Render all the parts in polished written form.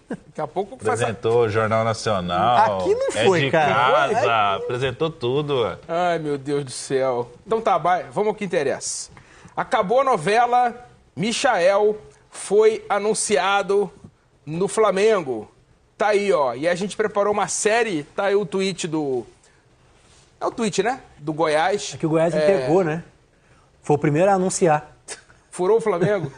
Daqui a pouco apresentou o Jornal Nacional. Aqui não foi, de cara. casa, apresentou tudo. Ai, meu Deus do céu. Então tá, vamos ao que interessa. Acabou a novela, Michael foi anunciado no Flamengo. Tá aí, ó. E a gente preparou uma série, tá aí o tweet do... É o tweet, né? Do Goiás. É que o Goiás entregou, né? Foi o primeiro a anunciar. Furou o Flamengo?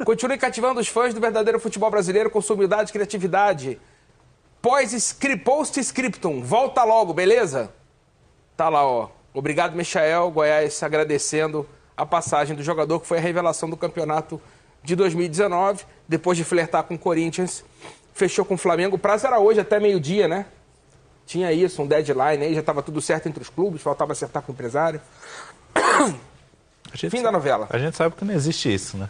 Continue cativando os fãs do verdadeiro futebol brasileiro com sua humildade e criatividade. Post-scriptum. Volta logo, beleza? Tá lá, ó. Obrigado, Michael. Goiás agradecendo a passagem do jogador que foi a revelação do campeonato de 2019. Depois de flertar com o Corinthians, fechou com o Flamengo. O prazo era hoje até meio-dia, né? Tinha isso, um deadline aí, já estava tudo certo entre os clubes, faltava acertar com o empresário. Fim da novela. A gente sabe que não existe isso, né?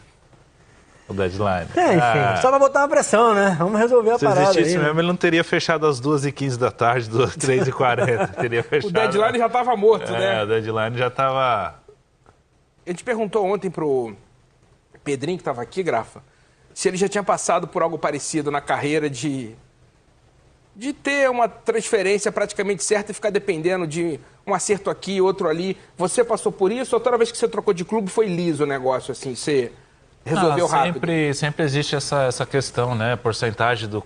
O deadline. Enfim, só pra botar uma pressão, né? Vamos resolver a parada. Se existisse aí, mesmo, né? ele não teria fechado às 2h15 da tarde, 3h40. Teria fechado. O deadline já estava morto, né? O deadline já estava... A gente perguntou ontem pro Pedrinho, que estava aqui, Grafa, se ele já tinha passado por algo parecido na carreira de ter uma transferência praticamente certa e ficar dependendo de um acerto aqui, outro ali. Você passou por isso ou toda vez que você trocou de clube foi liso o negócio, assim, você resolveu rápido? Sempre existe essa questão, né? Porcentagem do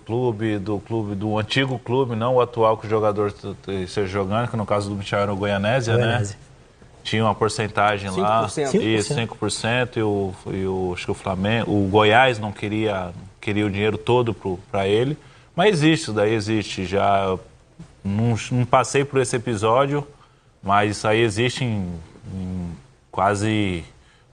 do antigo clube, não o atual que o jogador esteja jogando, que no caso do Michael era o Goianésia, né? Tinha uma porcentagem 5%. Lá. 5%. Isso, 5%. Acho que o Flamengo, o Goiás não queria o dinheiro todo para ele. Mas existe, isso daí existe. Já não passei por esse episódio, mas isso aí existe em quase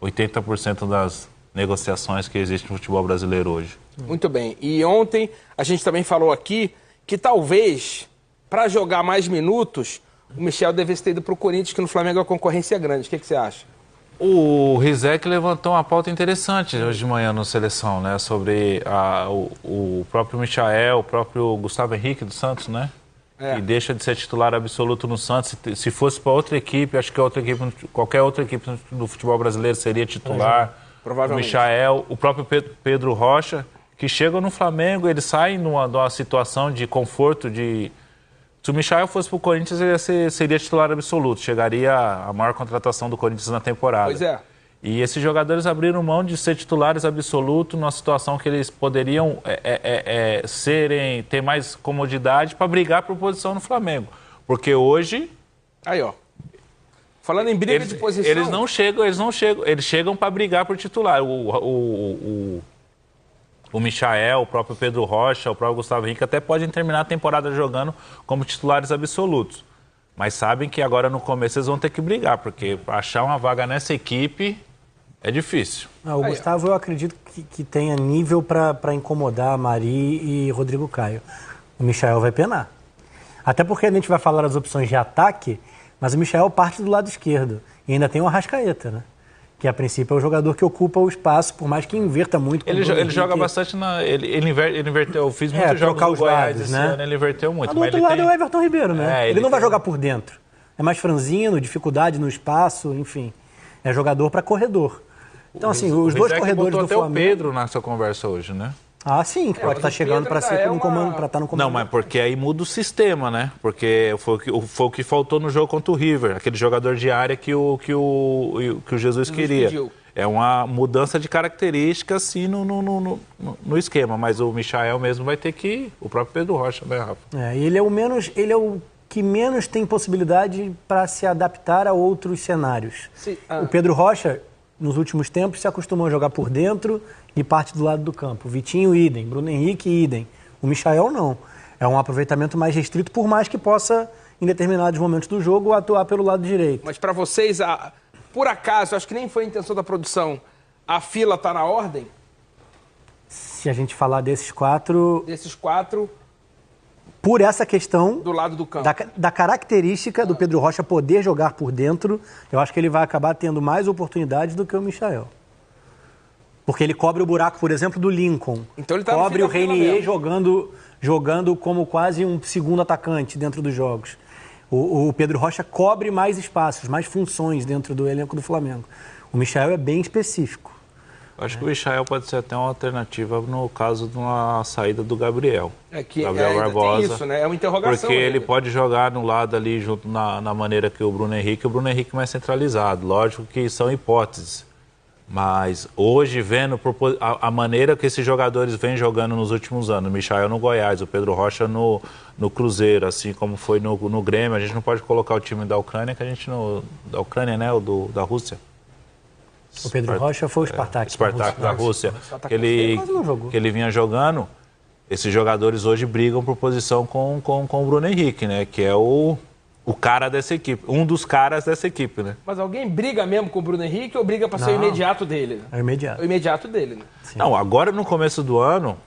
80% das negociações que existem no futebol brasileiro hoje. Muito bem. E ontem a gente também falou aqui que talvez, para jogar mais minutos, o Michel devesse ter ido para o Corinthians, que no Flamengo a concorrência é grande. O que você acha? O Rizek levantou uma pauta interessante hoje de manhã no Seleção, né? Sobre o próprio Michael, o próprio Gustavo Henrique do Santos, né? Que deixa de ser titular absoluto no Santos. Se fosse para outra equipe, acho que qualquer outra equipe do futebol brasileiro seria titular. Provavelmente. O Michael, o próprio Pedro Rocha, que chega no Flamengo, ele sai numa situação de conforto, Se o Michael fosse para o Corinthians, ele seria titular absoluto. Chegaria a maior contratação do Corinthians na temporada. Pois é. E esses jogadores abriram mão de ser titulares absolutos numa situação que eles poderiam ter mais comodidade para brigar por posição no Flamengo. Porque hoje... Aí, ó. Falando em briga de posição... Eles chegam para brigar por titular. O Michael, o próprio Pedro Rocha, o próprio Gustavo Henrique até podem terminar a temporada jogando como titulares absolutos. Mas sabem que agora no começo eles vão ter que brigar, porque achar uma vaga nessa equipe é difícil. O Gustavo eu acredito que tenha nível para incomodar Mari e Rodrigo Caio. O Michael vai penar. Até porque a gente vai falar das opções de ataque, mas o Michael parte do lado esquerdo. E ainda tem o Arrascaeta, né? Que a princípio é o jogador que ocupa o espaço, por mais que inverta muito. Ele joga bastante ele inverteu. Eu fiz muitos jogos do Goiás esse ano, ele inverteu muito. Mas do outro lado é o Everton Ribeiro, né? Ele não vai jogar por dentro. É mais franzino, dificuldade no espaço, enfim. É jogador para corredor. Então, assim, os dois corredores do Flamengo... até o Pedro na sua conversa hoje, né? Ah, sim, que pode estar chegando para ser no comando, para estar no comando. Não, mas porque aí muda o sistema, né? Porque foi o que faltou no jogo contra o River, aquele jogador de área que o Jesus queria. Pediu. É uma mudança de características, sim, no esquema. Mas o Michael mesmo vai ter que... O próprio Pedro Rocha, né, Rafa? Ele é o que menos tem possibilidade para se adaptar a outros cenários. O Pedro Rocha, nos últimos tempos, se acostumou a jogar por dentro e parte do lado do campo. Vitinho, idem. Bruno Henrique, idem. O Michael, não. É um aproveitamento mais restrito, por mais que possa, em determinados momentos do jogo, atuar pelo lado direito. Mas para vocês, por acaso, acho que nem foi a intenção da produção, a fila está na ordem? Se a gente falar desses quatro... Por essa questão... Do lado do campo. Da característica do Pedro Rocha poder jogar por dentro, eu acho que ele vai acabar tendo mais oportunidades do que o Michael. Porque ele cobre o buraco, por exemplo, do Lincoln. Então ele tá cobre o Reinier jogando como quase um segundo atacante dentro dos jogos. O Pedro Rocha cobre mais espaços, mais funções dentro do elenco do Flamengo. O Michael é bem específico. Acho que o Michael pode ser até uma alternativa no caso de uma saída do Gabriel. Gabriel Barbosa. Tem isso, né? É uma interrogação. Porque ele pode jogar no lado ali, junto na maneira que o Bruno Henrique mais centralizado. Lógico que são hipóteses. Mas hoje, vendo a maneira que esses jogadores vêm jogando nos últimos anos, o Michael no Goiás, o Pedro Rocha no Cruzeiro, assim como foi no Grêmio, a gente não pode colocar o time da Ucrânia, que a gente não... Da Ucrânia, né? Da Rússia. O Pedro Rocha foi o Spartak. Spartak da Rússia. Que ele vinha jogando. Esses jogadores hoje brigam por posição com o Bruno Henrique, né? Que é o cara dessa equipe. Um dos caras dessa equipe, né? Mas alguém briga mesmo com o Bruno Henrique ou briga para ser o imediato dele? É o imediato. O imediato dele, né? Sim. Não, agora no começo do ano,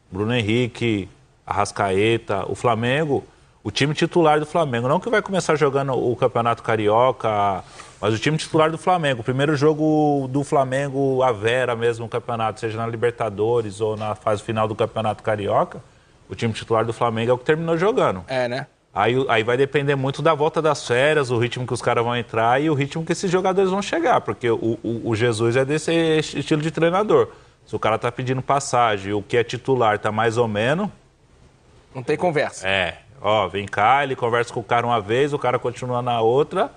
Bruno Henrique, Arrascaeta, o Flamengo, o time titular do Flamengo, não que vai começar jogando o Campeonato Carioca, mas o time titular do Flamengo, o primeiro jogo do Flamengo à Vera mesmo no campeonato, seja na Libertadores ou na fase final do Campeonato Carioca, o time titular do Flamengo é o que terminou jogando. É, né? Aí vai depender muito da volta das férias, o ritmo que os caras vão entrar e o ritmo que esses jogadores vão chegar, porque o Jesus é desse estilo de treinador. Se o cara tá pedindo passagem, o que é titular tá mais ou menos... Não tem conversa. Vem cá, ele conversa com o cara uma vez, o cara continua na outra,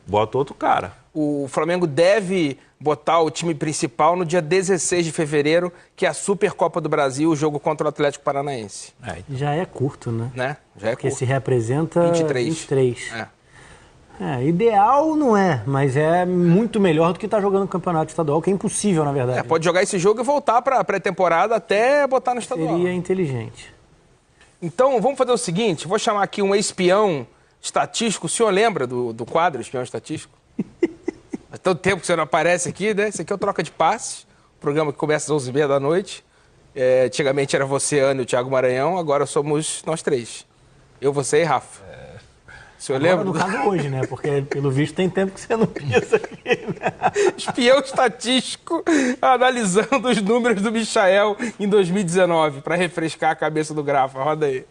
bota outro cara. O Flamengo deve botar o time principal no dia 16 de fevereiro, que é a Supercopa do Brasil, o jogo contra o Atlético Paranaense. Já é curto, né? Já é Porque curto. se representa 23. Ideal não é, mas é muito melhor do que estar jogando no campeonato estadual, que é impossível, na verdade. Pode jogar esse jogo e voltar para a pré-temporada até botar no estadual. Seria inteligente. Então, vamos fazer o seguinte, vou chamar aqui um espião estatístico. O senhor lembra do quadro Espião Estatístico? Há tanto tempo que você não aparece aqui, né? Esse aqui é o Troca de Passes, programa que começa às 11h30 da noite. Antigamente era você, Ana e o Thiago Maranhão, agora somos nós três. Eu, você e Rafa. O senhor lembra? No caso hoje, né? Porque, pelo visto, tem tempo que você não pisa aqui, né? Espião estatístico analisando os números do Michael em 2019, para refrescar a cabeça do Grafa. Roda aí.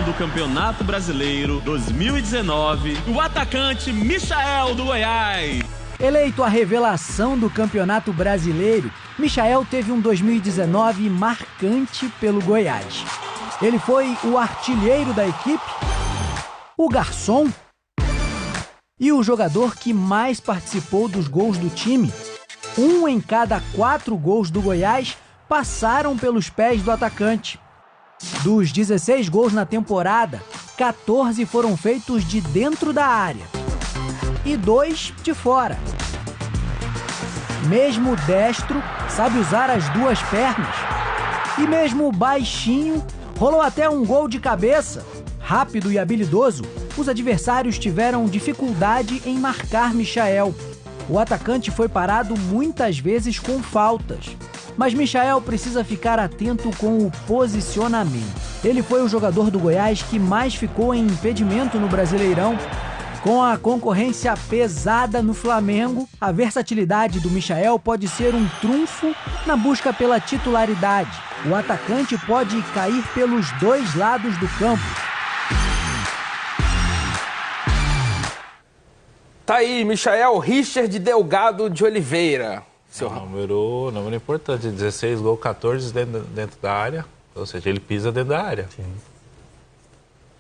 Do Campeonato Brasileiro 2019, o atacante Michael do Goiás. Eleito a revelação do Campeonato Brasileiro, Michael teve um 2019 marcante pelo Goiás. Ele foi o artilheiro da equipe, o garçom e o jogador que mais participou dos gols do time. 1 em cada 4 gols do Goiás passaram pelos pés do atacante. Dos 16 gols na temporada, 14 foram feitos de dentro da área e 2 de fora. Mesmo destro, sabe usar as duas pernas. E mesmo baixinho, rolou até um gol de cabeça. Rápido e habilidoso, os adversários tiveram dificuldade em marcar Michael. O atacante foi parado muitas vezes com faltas. Mas Michael precisa ficar atento com o posicionamento. Ele foi o jogador do Goiás que mais ficou em impedimento no Brasileirão. Com a concorrência pesada no Flamengo, a versatilidade do Michael pode ser um trunfo na busca pela titularidade. O atacante pode cair pelos dois lados do campo. Tá aí, Michael Richard Delgado de Oliveira. Número importante, 16 gols, 14 dentro da área, ou seja, ele pisa dentro da área. Sim.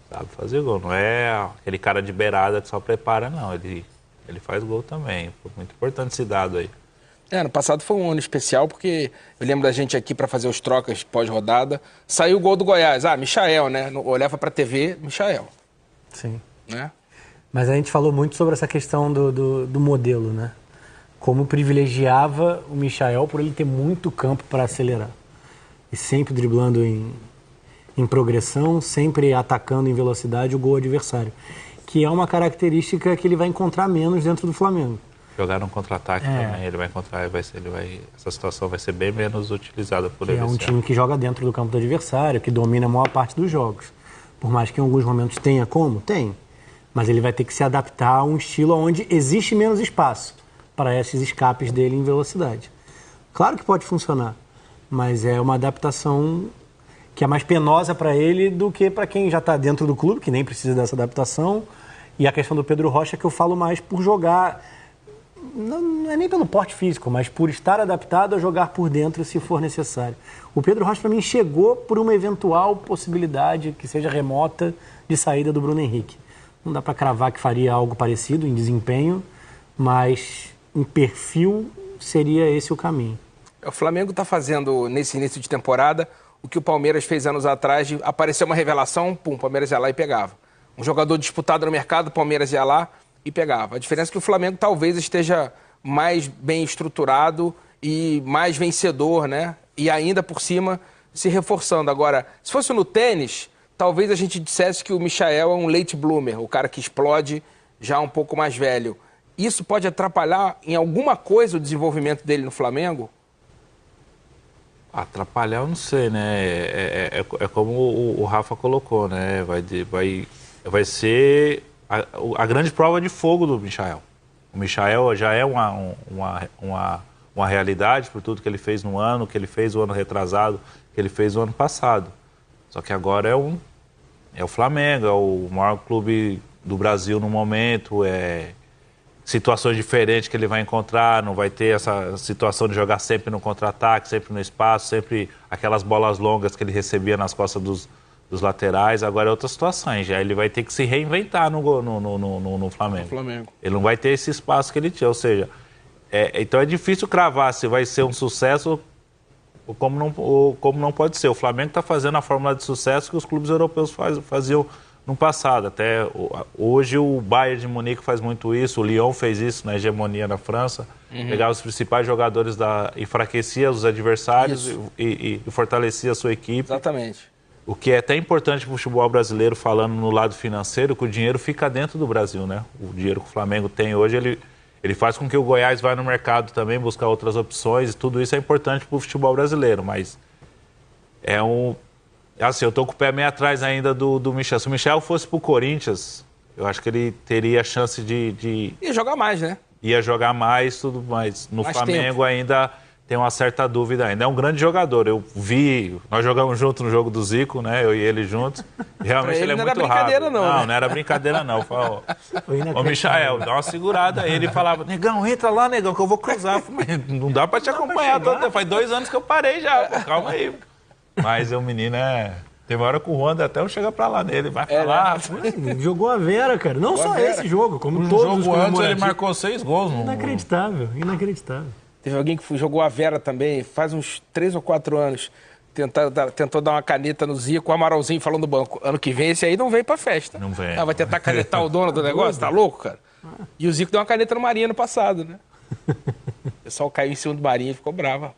Sabe fazer gol, não é aquele cara de beirada que só prepara, não, ele faz gol também, foi muito importante esse dado aí. No passado foi um ano especial, porque eu lembro da gente aqui para fazer os trocas pós-rodada, saiu o gol do Goiás, Michael, né, olhava pra TV, Michael. Sim. Né? Mas a gente falou muito sobre essa questão do modelo, né? Como privilegiava o Michael por ele ter muito campo para acelerar. E sempre driblando em progressão, sempre atacando em velocidade o gol adversário. Que é uma característica que ele vai encontrar menos dentro do Flamengo. Jogar um contra-ataque também, ele vai encontrar, essa situação vai ser bem menos utilizada por ele. É um time que joga dentro do campo do adversário, que domina a maior parte dos jogos. Por mais que em alguns momentos tenha como, tem. Mas ele vai ter que se adaptar a um estilo onde existe menos espaço para esses escapes dele em velocidade. Claro que pode funcionar, Mas é uma adaptação que é mais penosa para ele do que para quem já está dentro do clube, que nem precisa dessa adaptação. E a questão do Pedro Rocha, que eu falo mais por jogar, não é nem pelo porte físico, mas por estar adaptado a jogar por dentro se for necessário. O Pedro Rocha, para mim, chegou por uma eventual possibilidade, que seja remota, de saída do Bruno Henrique. Não dá para cravar que faria algo parecido em desempenho, mas em perfil seria esse o caminho. O Flamengo está fazendo, nesse início de temporada, o que o Palmeiras fez anos atrás, de aparecer uma revelação, pum, o Palmeiras ia lá e pegava. Um jogador disputado no mercado, o Palmeiras ia lá e pegava. A diferença é que o Flamengo talvez esteja mais bem estruturado e mais vencedor, né? E ainda por cima se reforçando. Agora, se fosse no tênis, talvez a gente dissesse que o Michael é um late bloomer, o cara que explode já um pouco mais velho. Isso pode atrapalhar em alguma coisa o desenvolvimento dele no Flamengo? Atrapalhar, eu não sei, né? É como o Rafa colocou, né? Vai ser a grande prova de fogo do Michael. O Michael já é uma realidade por tudo que ele fez no ano, que ele fez o ano retrasado, que ele fez o ano passado. Só que agora é o Flamengo, é o maior clube do Brasil no momento, situações diferentes que ele vai encontrar, não vai ter essa situação de jogar sempre no contra-ataque, sempre no espaço, sempre aquelas bolas longas que ele recebia nas costas dos laterais. Agora é outra situação, já ele vai ter que se reinventar no Flamengo. Ele não vai ter esse espaço que ele tinha, ou seja, então é difícil cravar se vai ser um sucesso ou como não pode ser. O Flamengo está fazendo a fórmula de sucesso que os clubes europeus faziam no passado. Até hoje o Bayern de Munique faz muito isso, o Lyon fez isso na hegemonia na França, pegava os principais jogadores enfraquecia os adversários e fortalecia a sua equipe. Exatamente. O que é até importante para o futebol brasileiro, falando no lado financeiro, que o dinheiro fica dentro do Brasil, né? O dinheiro que o Flamengo tem hoje, ele faz com que o Goiás vá no mercado também buscar outras opções, e tudo isso é importante para o futebol brasileiro, mas assim, eu tô com o pé meio atrás ainda do Michel. Se o Michel fosse pro Corinthians, eu acho que ele teria chance de... Ia jogar mais, né? Ia jogar mais, tudo mais. No mais Flamengo tempo. Ainda tem uma certa dúvida ainda. É um grande jogador. Nós jogamos junto no jogo do Zico, né? Eu e ele juntos. Realmente ele é muito rápido. Não era brincadeira não, né? Não era brincadeira não. Ô, Michael, dá uma segurada aí. Ele falava, negão, entra lá, negão, que eu vou cruzar. Mas não dá pra te acompanhar. Faz 2 anos que eu parei já. Pô, calma aí. Mas o menino Teve uma hora que o Juan até eu chega pra lá nele, vai falar. Jogou a Vera, cara. Não só esse jogo, como todos os jogo antes ele marcou 6 gols. Inacreditável, inacreditável. Teve alguém que jogou a Vera também, faz uns 3 ou 4 anos. Tentou dar uma caneta no Zico, o Amaralzinho falando do banco. Ano que vem, esse aí não vem pra festa. Não vem. Vai tentar canetar o dono do negócio? Tá louco, cara? E o Zico deu uma caneta no Marinho no passado, né? O pessoal caiu em cima do Marinho e ficou bravo.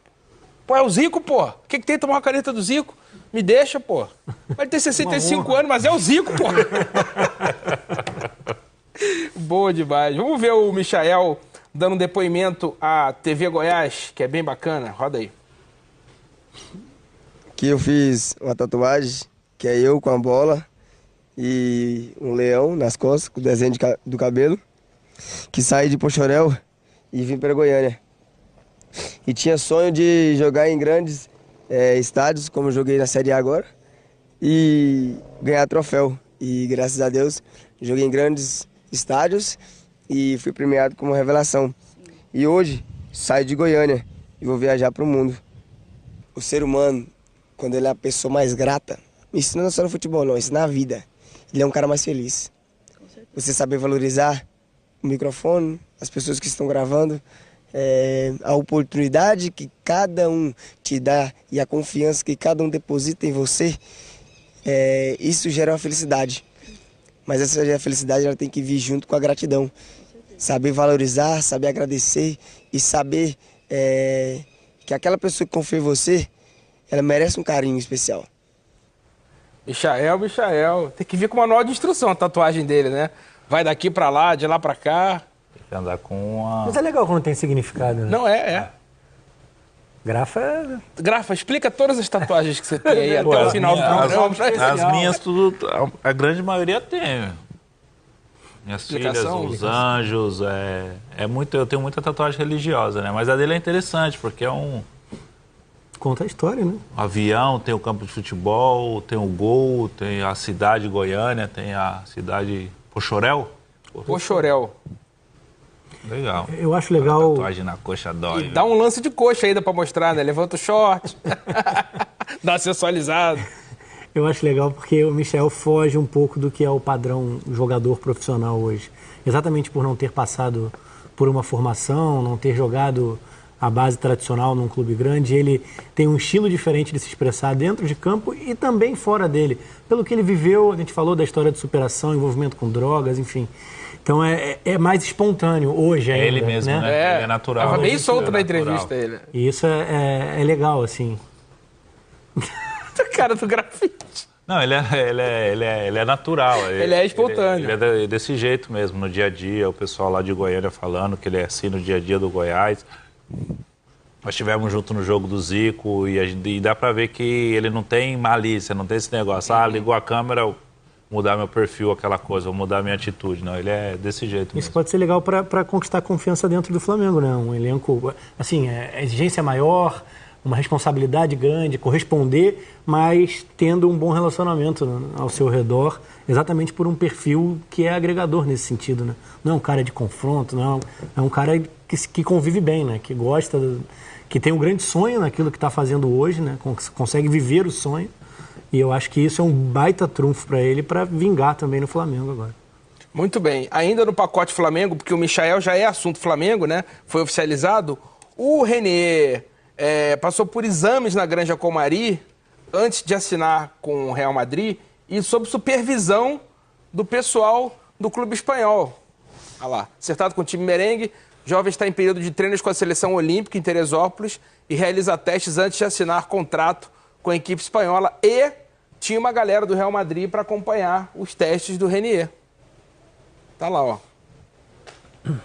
Pô, é o Zico, pô. O que tem que tomar uma caneta do Zico? Me deixa, pô. Vai ter 65 anos, mas é o Zico, pô. Boa demais. Vamos ver o Michael dando um depoimento à TV Goiás, que é bem bacana. Roda aí. Aqui eu fiz uma tatuagem, que é eu com a bola e um leão nas costas, com o desenho do cabelo, que saí de Pochorel e vim para Goiânia. E tinha sonho de jogar em grandes estádios, como eu joguei na Série A agora, e ganhar troféu. E graças a Deus, joguei em grandes estádios e fui premiado como revelação. E hoje, saio de Goiânia e vou viajar para o mundo. O ser humano, quando ele é a pessoa mais grata, isso não é só no futebol não, isso na vida. Ele é um cara mais feliz. Você saber valorizar o microfone, as pessoas que estão gravando, a oportunidade que cada um te dá e a confiança que cada um deposita em você, isso gera uma felicidade. Mas essa felicidade ela tem que vir junto com a gratidão. Saber valorizar, saber agradecer e saber que aquela pessoa que confia em você, ela merece um carinho especial. Michael. Tem que vir com manual de instrução a tatuagem dele, né? Vai daqui pra lá, de lá pra cá. Tem que andar com uma... Mas é legal quando tem significado, né? Não, Grafa, explica todas as tatuagens que você tem aí até o final do programa. As minhas, a grande maioria tem. Minhas filhas, os anjos, eu tenho muita tatuagem religiosa, né? Mas a dele é interessante, porque Conta a história, né? O avião, tem o campo de futebol, tem o gol, tem a cidade Goiânia, tem a cidade Pochorel. Pochorel. Legal. Eu acho legal... A tatuagem na coxa dói. E dá um lance de coxa ainda pra mostrar, né? Levanta o short, dá uma sensualizada. Eu acho legal porque o Michael foge um pouco do que é o padrão jogador profissional hoje. Exatamente por não ter passado por uma formação, não ter jogado a base tradicional num clube grande, ele tem um estilo diferente de se expressar dentro de campo e também fora dele. Pelo que ele viveu, a gente falou da história de superação, envolvimento com drogas, enfim. Então é mais espontâneo hoje ainda. É ele mesmo, né? Ele é natural. Tava bem solto na natural. entrevista ele. E isso é legal, assim. Cara do grafite. Não, ele é natural. Ele é espontâneo. Ele é desse jeito mesmo, no dia a dia. O pessoal lá de Goiânia falando que ele é assim no dia a dia do Goiás. Nós estivemos junto no jogo do Zico e dá pra ver que ele não tem malícia, não tem esse negócio. Ligou a câmera, eu mudar meu perfil, aquela coisa, vou mudar minha atitude. Não, ele é desse jeito mesmo. Isso pode ser legal para conquistar confiança dentro do Flamengo, né? Um elenco, assim, a exigência maior, uma responsabilidade grande, corresponder, mas tendo um bom relacionamento ao seu redor, exatamente por um perfil que é agregador nesse sentido, né? Não é um cara de confronto, não é um cara que convive bem, né? Que gosta, que tem um grande sonho naquilo que está fazendo hoje, né? Consegue viver o sonho. E eu acho que isso é um baita trunfo para ele para vingar também no Flamengo agora. Muito bem. Ainda no pacote Flamengo, porque o Michael já é assunto Flamengo, né? Foi oficializado. O Renier passou por exames na Granja Comari antes de assinar com o Real Madrid e sob supervisão do pessoal do clube espanhol. Olha lá, acertado com o time merengue, jovem está em período de treinos com a seleção olímpica em Teresópolis e realiza testes antes de assinar contrato com a equipe espanhola e tinha uma galera do Real Madrid para acompanhar os testes do Renier. Tá lá, ó. O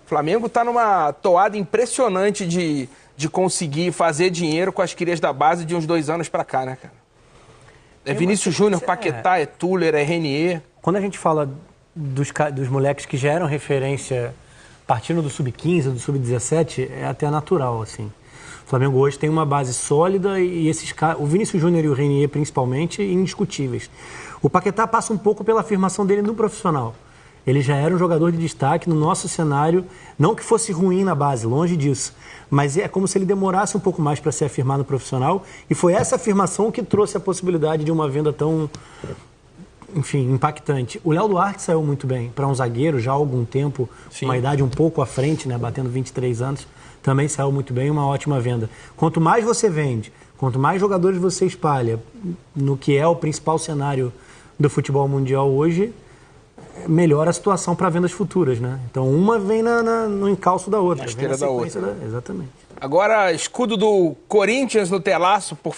Flamengo tá numa toada impressionante de conseguir fazer dinheiro com as crias da base de uns 2 anos para cá, né, cara? É Vinícius Júnior, Paquetá, é Tuller, é Renier. Quando a gente fala dos moleques que já eram referência partindo do Sub-15, do Sub-17, é até natural, assim. O Flamengo hoje tem uma base sólida e esses caras, o Vinícius Júnior e o Renier principalmente, indiscutíveis. O Paquetá passa um pouco pela afirmação dele no profissional. Ele já era um jogador de destaque no nosso cenário, não que fosse ruim na base, longe disso, mas é como se ele demorasse um pouco mais para se afirmar no profissional e foi essa afirmação que trouxe a possibilidade de uma venda tão, enfim, impactante. O Léo Duarte saiu muito bem para um zagueiro já há algum tempo, sim, uma idade um pouco à frente, né, batendo 23 anos, também saiu muito bem, uma ótima venda. Quanto mais você vende, quanto mais jogadores você espalha no que é o principal cenário do futebol mundial hoje, melhora a situação para vendas futuras, né? Então uma vem no encalço da outra. Na esteira da outra. Exatamente. Agora, escudo do Corinthians no Telaço, por